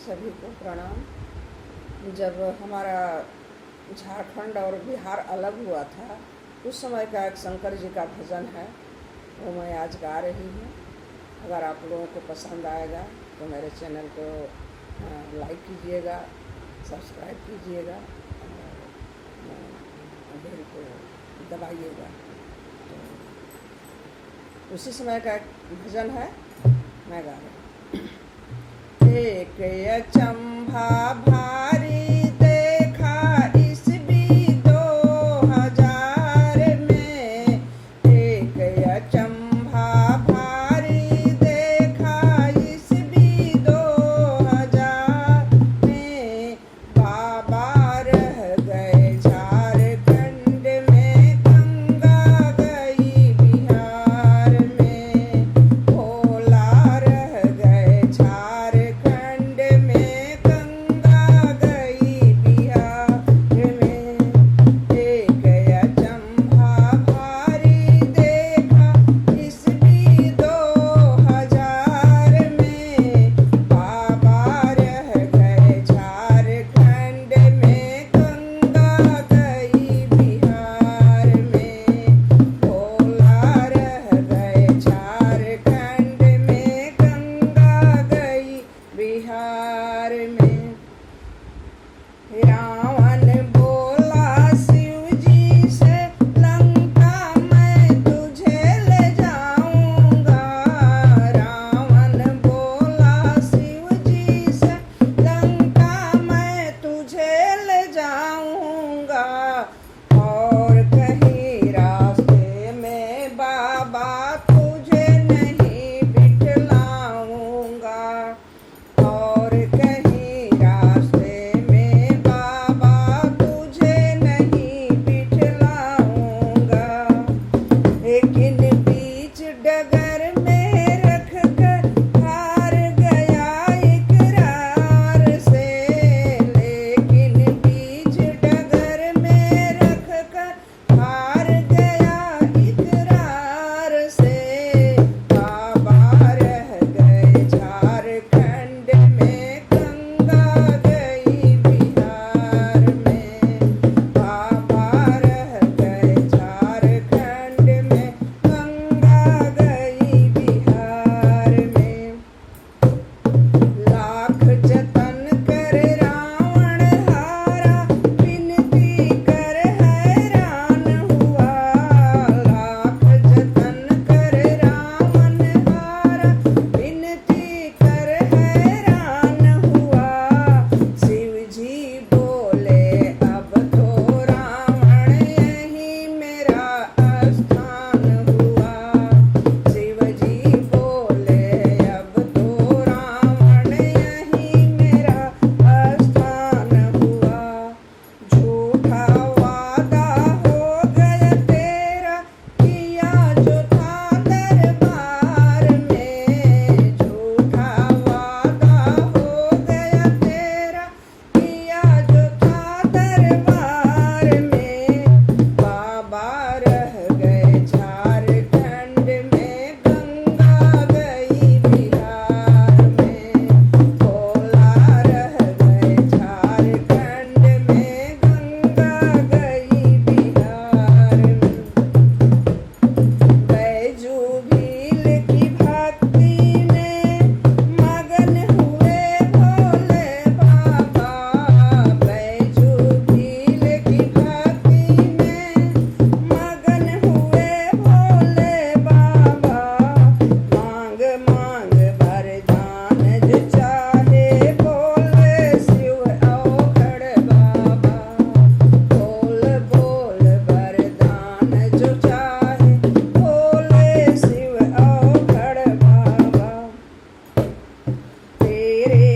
सभी को प्रणाम। जब हमारा झारखंड और बिहार अलग हुआ था उस समय का एक शंकर जी का भजन है, वो मैं आज गा रही हूँ। अगर आप लोगों को पसंद आएगा तो मेरे चैनल को लाइक कीजिएगा, सब्सक्राइब कीजिएगा और बेल को दबाइएगा। तो उसी समय का एक भजन है, मैं गा रही हूँ। एक अचंभा भारी देखा इस भी 2000 में, एक अचंभा भारी देखा इस भी 2000 में। बाबा रह गए झारखंड में, गंगा गई बिहार में। भोला रह गए झारखंड में, गंगा गई बिहार में। एक अचंभा भारी देखा इस भी 2000 में। बाबा रह गए झारखंड में, गंगा गई बिहार में। भोला रह गए झारखंड में, गंगा गई बिहार में। रावण बोला शिव जी से, लंका मैं तुझे ले जाऊंगा। रावण बोला शिव जी से, लंका मैं तुझे ले जाऊंगा। और कहीं रास्ते में बाबा तुझे नहीं बिठलाऊंगा। और कहीं रास्ते में बाबा तुझे नहीं बिठलाऊंगा। लेकिन बीच डगर में रख कर हार गया इकरार से। लेकिन बीच डगर में रख कर हार गया इकरार से। बाबा रह गए झारखंड में, गंगा गई बिहार में। बाबा रह गए झारखंड में, गंगा गई बिहार में। लाख जतन कर रावण हारा, विनती कर हैरान हुआ। लाख जतन कर रावण हारा, विनती कर हैरान हुआ। शिव जी बोले अब तो रावण यही मेरा स्थान हुआ। शिव जी बोले अब तो रावण यही मेरा स्थान हुआ। झूठा वादा हो गया तेरा, किया जो था दरबार में। झूठा वादा हो गया तेरा, किया जो था दरबार में। बाबा रह गए झारखंड में, गंगा गई बिहार में। भोला रह गए झारखंड में, गंगा गई बिहार में। बैजू भील की भक्ति में मगन हुए भोले बाबा। बैजू भील की भक्ति में मगन हुए भोले बाबा। मांग मांग वरदान जो चाहे, बोले शिव औखड़ बाबा। बोल बोल वरदान जो चाहे, बोले शिव औखड़ बाबा। तेरे